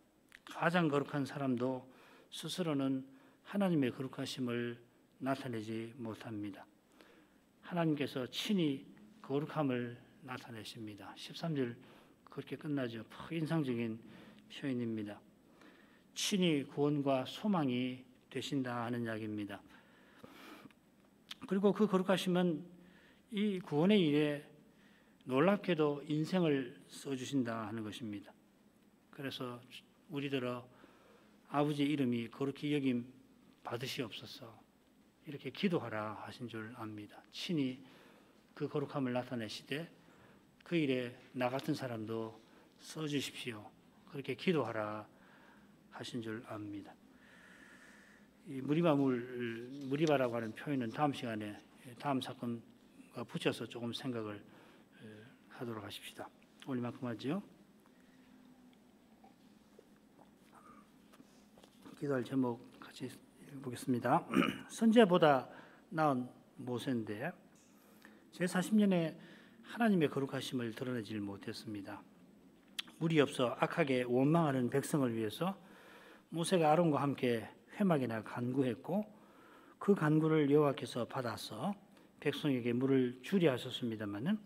A: 가장 거룩한 사람도 스스로는 하나님의 거룩하심을 나타내지 못합니다. 하나님께서 친히 거룩함을 나타내십니다. 13절 그렇게 끝나죠. 인상적인 표현입니다. 친히 구원과 소망이 되신다 하는 이야기입니다. 그리고 그 거룩하심은 이 구원의 일에 놀랍게도 인생을 써주신다 하는 것입니다. 그래서 우리들어 아버지 이름이 거룩히 여김 받으시옵소서 이렇게 기도하라 하신 줄 압니다. 친히 그 거룩함을 나타내시되 그 일에 나 같은 사람도 써주십시오. 그렇게 기도하라 하신 줄 압니다. 이 무리바라고 하는 표현은 다음 시간에 다음 사건과 붙여서 조금 생각을 하도록 하십시다. 오늘 이만큼 하지요. 기도할 제목 같이 보겠습니다. 선지자보다 나은 모세인데 제40년에 하나님의 거룩하심을 드러내질 못했습니다. 물이 없어 악하게 원망하는 백성을 위해서 모세가 아론과 함께 회막에나 간구했고 그 간구를 여호와께서 받아서 백성에게 물을 주려 하셨습니다마는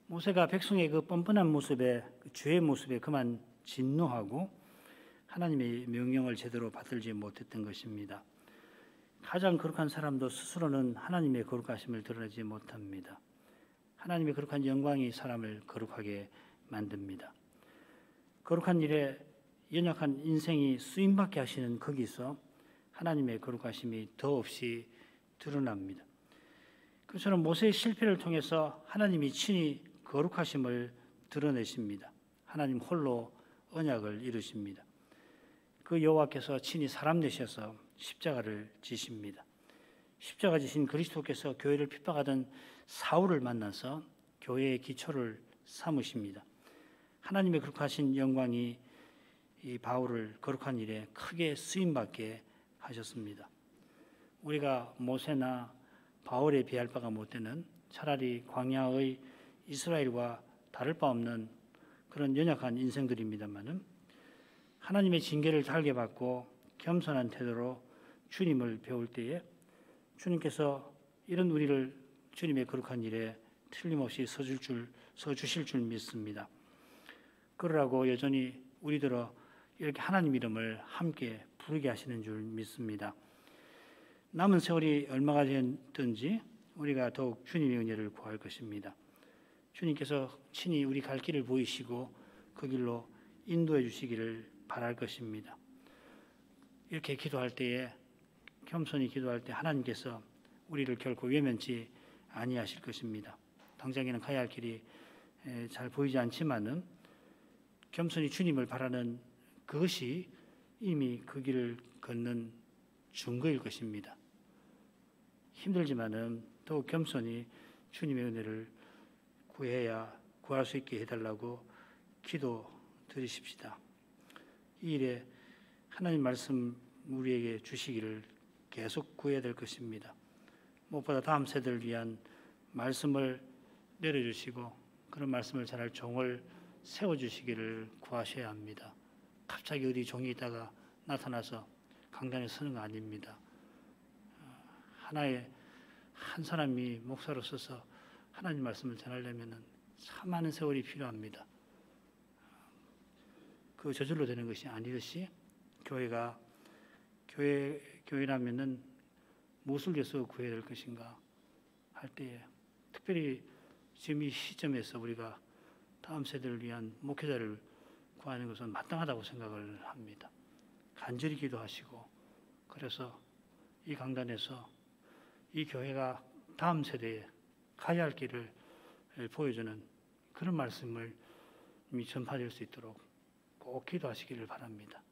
A: 모세가 백성의 그 뻔뻔한 모습에 죄의 모습에 그만 진노하고 하나님의 명령을 제대로 받들지 못했던 것입니다. 가장 거룩한 사람도 스스로는 하나님의 거룩하심을 드러내지 못합니다. 하나님의 거룩한 영광이 사람을 거룩하게 만듭니다. 거룩한 일에 연약한 인생이 쓰임받게 하시는 거기서 하나님의 거룩하심이 더없이 드러납니다. 그처럼 모세의 실패를 통해서 하나님이 친히 거룩하심을 드러내십니다. 하나님 홀로 언약을 이루십니다. 그 여호와께서 친히 사람 되셔서 십자가를 지십니다. 십자가 지신 그리스도께서 교회를 핍박하던 사울을 만나서 교회의 기초를 삼으십니다. 하나님의 거룩하신 영광이 이 바울을 거룩한 일에 크게 쓰임받게 하셨습니다. 우리가 모세나 바울에 비할 바가 못 되는 차라리 광야의 이스라엘과 다를 바 없는 그런 연약한 인생들입니다마는 하나님의 징계를 달게 받고 겸손한 태도로 주님을 배울 때에 주님께서 이런 우리를 주님의 거룩한 일에 틀림없이 써주실 줄 믿습니다. 그러라고 여전히 우리들어 이렇게 하나님 이름을 함께 부르게 하시는 줄 믿습니다. 남은 세월이 얼마가 됐든지 우리가 더욱 주님의 은혜를 구할 것입니다. 주님께서 친히 우리 갈 길을 보이시고 그 길로 인도해 주시기를 바랄 것입니다. 이렇게 기도할 때에 겸손히 기도할 때 하나님께서 우리를 결코 외면치 아니하실 것입니다. 당장에는 가야 할 길이 잘 보이지 않지만은 겸손히 주님을 바라는 그것이 이미 그 길을 걷는 증거일 것입니다. 힘들지만은 더욱 겸손히 주님의 은혜를 구할 수 있게 해달라고 기도 드리십시다. 이 일에 하나님 말씀 우리에게 주시기를 계속 구해야 될 것입니다. 무엇보다 다음 세대를 위한 말씀을 내려주시고 그 그런 말씀을 전할 종을 세워주시기를 구하셔야 합니다. 갑자기 어디 종이 있다가 나타나서 강단에 서는 거 아닙니다. 한 사람이 목사로 서서 하나님 말씀을 전하려면 참 많은 세월이 필요합니다. 그 저절로 되는 것이 아니듯이 교회라면은 무엇을 위해서 구해야 될 것인가 할 때에 특별히 지금 이 시점에서 우리가 다음 세대를 위한 목회자를 구하는 것은 마땅하다고 생각을 합니다. 간절히 기도하시고 그래서 이 강단에서 이 교회가 다음 세대에 가야 할 길을 보여주는 그런 말씀을 전파될 수 있도록 꼭 기도하시기를 바랍니다.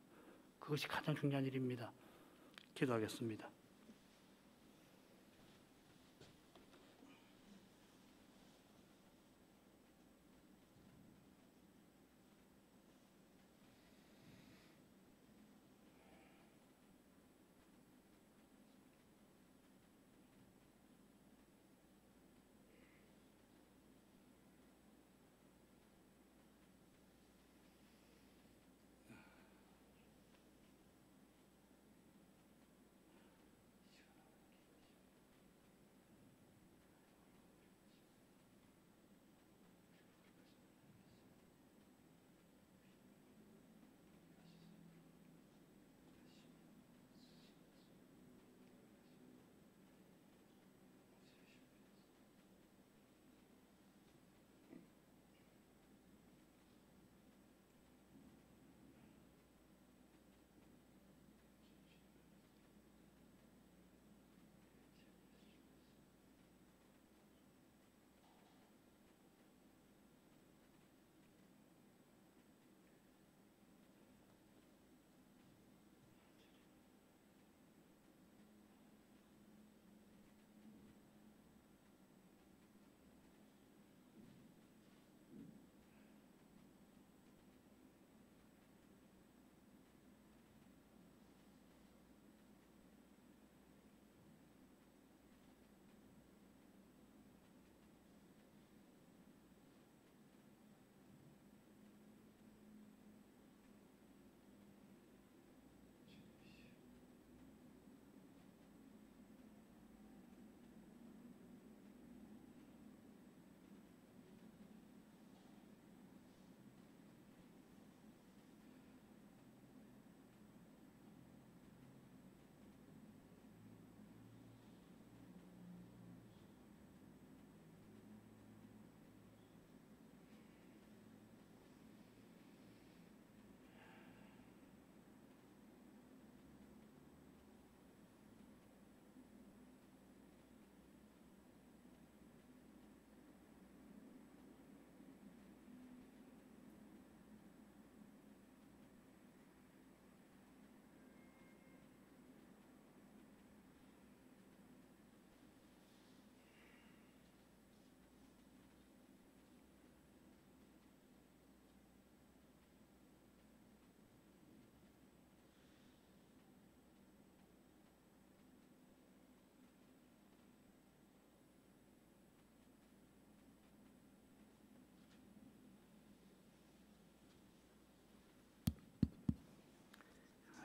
A: 그것이 가장 중요한 일입니다. 기도하겠습니다.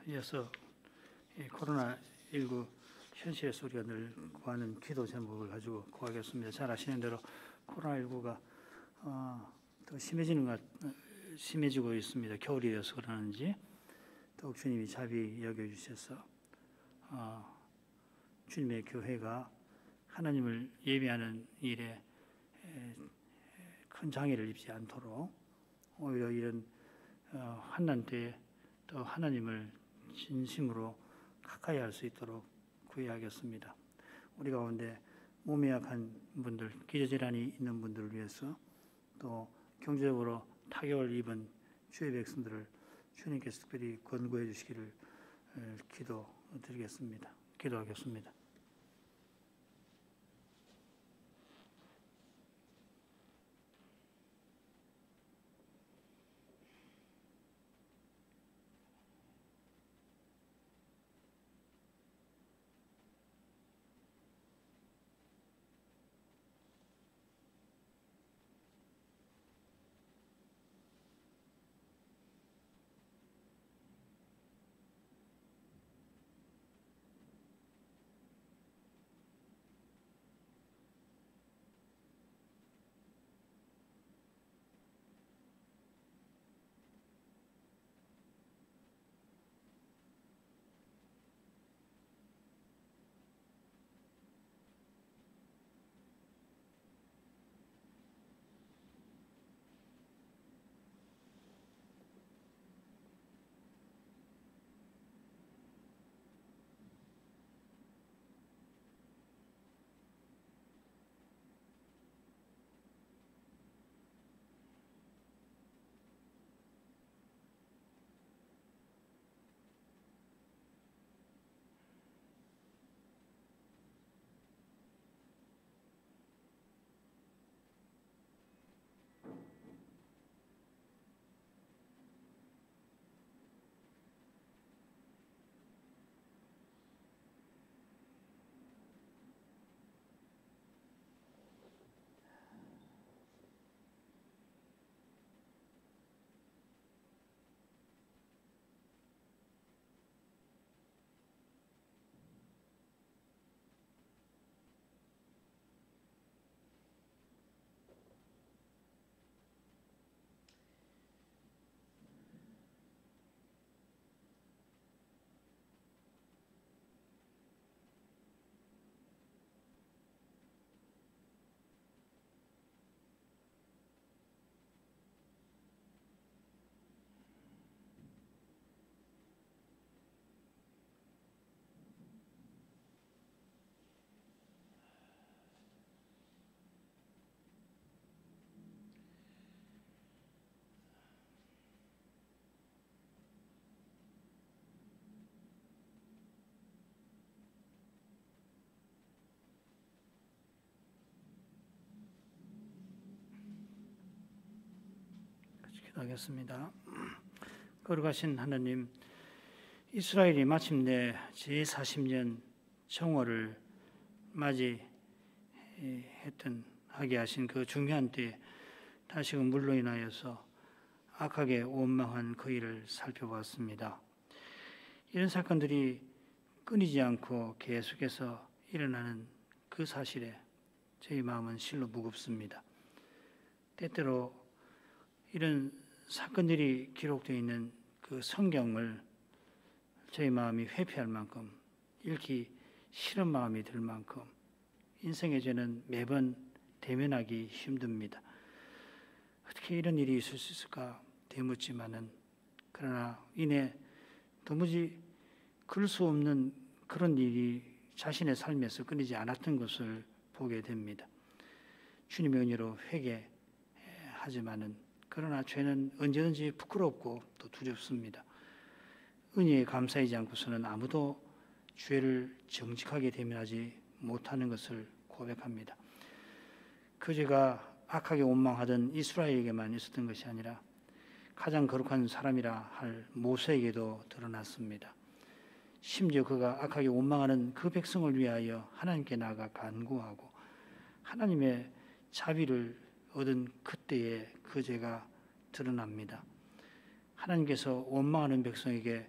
A: 이어서 코로나19 현실에서 우리가 늘 구하는 기도 제목을 가지고 구하겠습니다. 잘 아시는 대로 코로나19가 더 심해지고 있습니다. 겨울이어서 그러는지 더욱 주님이 자비 여겨주셔서 주님의 교회가 하나님을 예배하는 일에 큰 장애를 입지 않도록 오히려 이런 환난 때에 또 하나님을 진심으로 가까이 할 수 있도록 구해야겠습니다. 우리 가운데 몸이 약한 분들, 기저질환이 있는 분들을 위해서 또 경제적으로 타격을 입은 주의 백성들을 주님께서 특별히 권고해 주시기를 기도드리겠습니다. 기도하겠습니다. 기도하겠습니다. 거룩하신 하나님, 이스라엘이 마침내 제40년 정월을 하게 하신 그 중요한 때에 다시금 물로 인하여서 악하게 원망한 그 일을 살펴보았습니다. 이런 사건들이 끊이지 않고 계속해서 일어나는 그 사실에 저희 마음은 실로 무겁습니다. 때때로 이런 사건들이 기록되어 있는 그 성경을 저희 마음이 회피할 만큼, 읽기 싫은 마음이 들 만큼 인생의 죄는 매번 대면하기 힘듭니다. 어떻게 이런 일이 있을 수 있을까 되묻지만은, 그러나 이내 도무지 그럴 수 없는 그런 일이 자신의 삶에서 끊이지 않았던 것을 보게 됩니다. 주님의 은혜로 회개하지만은, 그러나 죄는 언제든지 부끄럽고 또 두렵습니다. 은혜에 감사하지 않고서는 아무도 죄를 정직하게 대면하지 못하는 것을 고백합니다. 그 죄가 악하게 원망하던 이스라엘에게만 있었던 것이 아니라 가장 거룩한 사람이라 할 모세에게도 드러났습니다. 심지어 그가 악하게 원망하는 그 백성을 위하여 하나님께 나아가 간구하고 하나님의 자비를 얻은 그때에 그 죄가 드러납니다. 하나님께서 원망하는 백성에게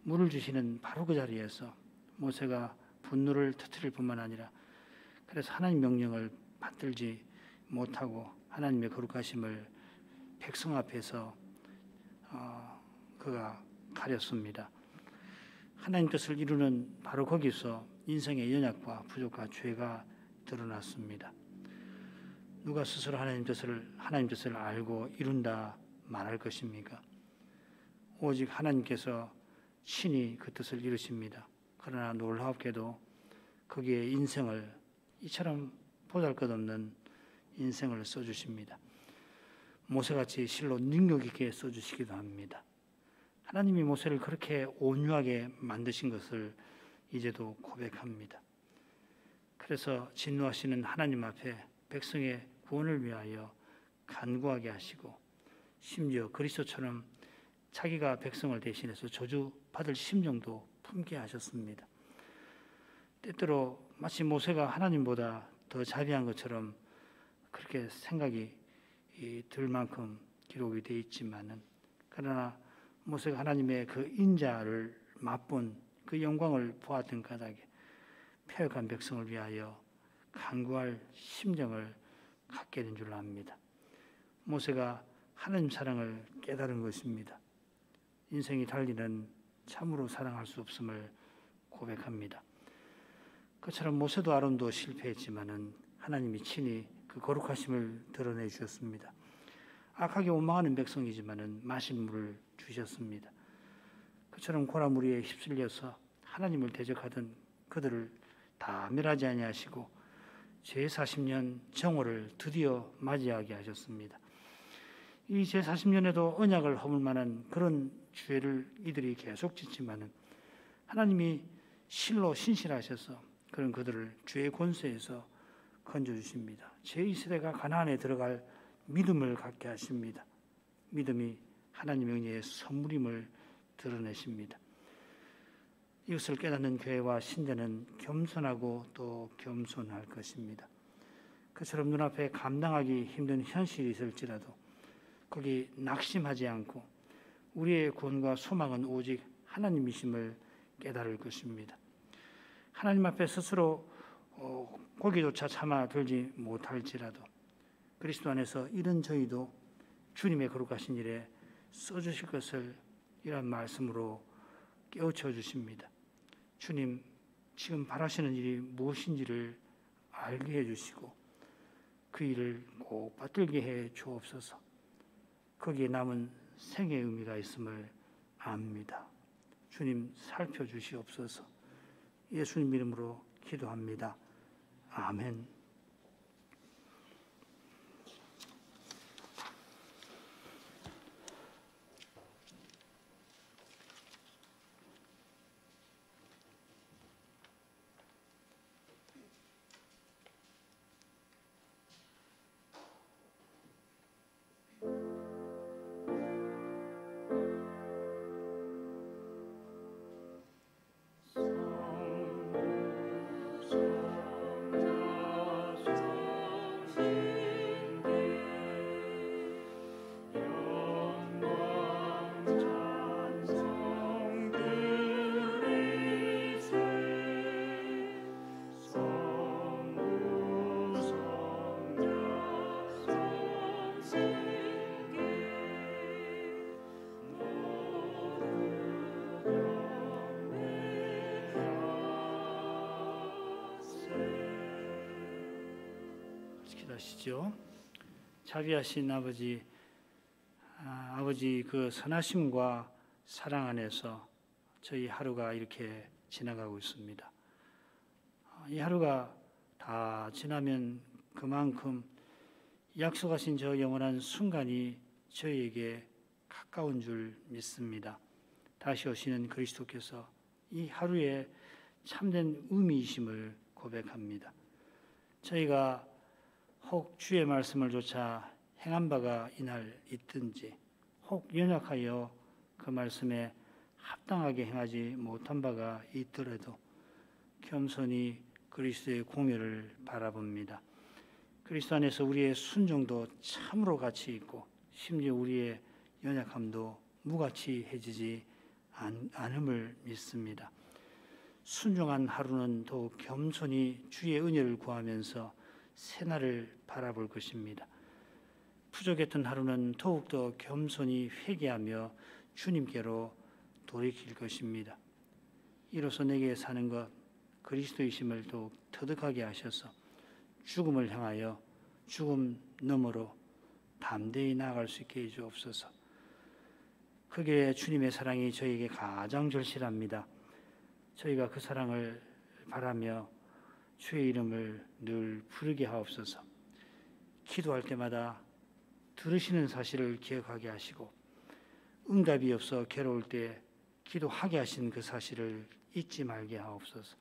A: 물을 주시는 바로 그 자리에서 모세가 분노를 터뜨릴 뿐만 아니라, 그래서 하나님 명령을 받들지 못하고 하나님의 거룩하심을 백성 앞에서 그가 가렸습니다. 하나님 뜻을 이루는 바로 거기서 인생의 연약과 부족과 죄가 드러났습니다. 누가 스스로 하나님 뜻을 알고 이룬다 말할 것입니까? 오직 하나님께서 친히 그 뜻을 이루십니다. 그러나 놀랍게도 거기에 인생을, 이처럼 보잘것없는 인생을 써주십니다. 모세같이 실로 능력 있게 써주시기도 합니다. 하나님이 모세를 그렇게 온유하게 만드신 것을 이제도 고백합니다. 그래서 진노하시는 하나님 앞에 백성의 구원을 위하여 간구하게 하시고, 심지어 그리스도처럼 자기가 백성을 대신해서 저주받을 심정도 품게 하셨습니다. 때때로 마치 모세가 하나님보다 더 자비한 것처럼 그렇게 생각이 들 만큼 기록이 되어 있지만은, 그러나 모세가 하나님의 그 인자를 맛본 그 영광을 보았던 까닭에 패역한 백성을 위하여 간구할 심정을 갖게 된 줄 압니다. 모세가 하나님 사랑을 깨달은 것입니다. 인생이 달리는 참으로 사랑할 수 없음을 고백합니다. 그처럼 모세도 아론도 실패했지만은 하나님이 친히 그 거룩하심을 드러내 주셨습니다. 악하게 원망하는 백성이지만은 마실 물을 주셨습니다. 그처럼 고라무리에 휩쓸려서 하나님을 대적하던 그들을 다 멸하지 아니하시고 제40년 정월을 드디어 맞이하게 하셨습니다. 이 제40년에도 언약을 허물 만한 그런 죄를 이들이 계속 짓지만은 하나님이 실로 신실하셔서 그런 그들을 죄의 권세에서 건져주십니다. 제2세대가 가나안에 들어갈 믿음을 갖게 하십니다. 믿음이 하나님의 은혜의 선물임을 드러내십니다. 이것을 깨닫는 교회와 신자는 겸손하고 또 겸손할 것입니다. 그처럼 눈앞에 감당하기 힘든 현실이 있을지라도 거기 낙심하지 않고 우리의 구원과 소망은 오직 하나님이심을 깨달을 것입니다. 하나님 앞에 스스로 고기조차 참아 들지 못할지라도 그리스도 안에서 이런 저희도 주님의 거룩하신 일에 써주실 것을 이런 말씀으로 깨우쳐 주십니다. 주님, 지금 바라시는 일이 무엇인지를 알게 해주시고 그 일을 꼭 받들게 해 주옵소서. 거기에 남은 생의 의미가 있음을 압니다. 주님 살펴주시옵소서. 예수님 이름으로 기도합니다. 아멘. 기도하시죠. 자비하신 아버지, 아버지 그 선하심과 사랑 안에서 저희 하루가 이렇게 지나가고 있습니다. 이 하루가 다 지나면 그만큼 약속하신 저 영원한 순간이 저희에게 가까운 줄 믿습니다. 다시 오시는 그리스도께서 이 하루에 참된 의미이심을 고백합니다. 저희가 혹 주의 말씀을 조차 행한 바가 이날 있든지 혹 연약하여 그 말씀에 합당하게 행하지 못한 바가 있더라도 겸손히 그리스도의 공의를 바라봅니다. 그리스도 안에서 우리의 순종도 참으로 가치 있고 심지어 우리의 연약함도 무가치해지지 않음을 믿습니다. 순종한 하루는 더욱 겸손히 주의 은혜를 구하면서 새날을 바라볼 것입니다. 부족했던 하루는 더욱더 겸손히 회개하며 주님께로 돌이킬 것입니다. 이로써 내게 사는 것 그리스도이심을 더욱 터득하게 하셔서 죽음을 향하여 죽음 너머로 담대히 나아갈 수 있게 해주옵소서. 그게 주님의 사랑이 저에게 가장 절실합니다. 저희가 그 사랑을 바라며 주의 이름을 늘 부르게 하옵소서. 기도할 때마다 들으시는 사실을 기억하게 하시고 응답이 없어 괴로울 때 기도하게 하신 그 사실을 잊지 말게 하옵소서.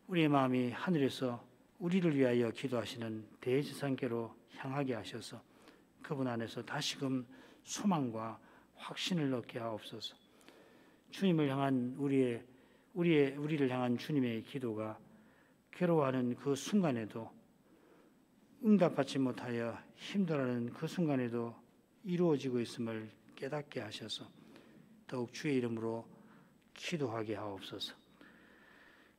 A: 우리의 마음이 하늘에서 우리를 위하여 기도하시는 대지상께로 향하게 하셔서 그분 안에서 다시금 소망과 확신을 얻게 하옵소서. 주님을 향한 우리를 향한 주님의 기도가 괴로워하는 그 순간에도 응답받지 못하여 힘들어하는 그 순간에도 이루어지고 있음을 깨닫게 하셔서 더욱 주의 이름으로 기도하게 하옵소서.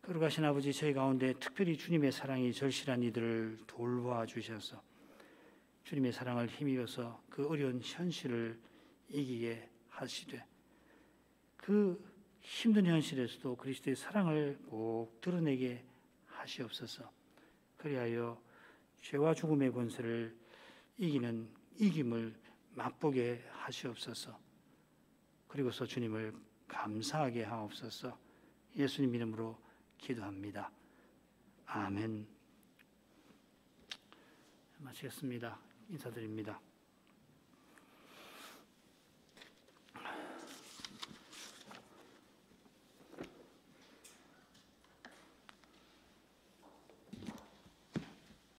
A: 거룩하신 아버지, 저희 가운데 특별히 주님의 사랑이 절실한 이들을 돌봐 주셔서 주님의 사랑을 힘입어서 그 어려운 현실을 이기게 하시되 그 힘든 현실에서도 그리스도의 사랑을 꼭 드러내게 하시옵소서. 그리하여 죄와 죽음의 권세를 이기는 이김을 맛보게 하시옵소서. 그리고서 주님을 감사하게 하옵소서. 예수님 이름으로 기도합니다. 아멘. 마치겠습니다. 인사드립니다.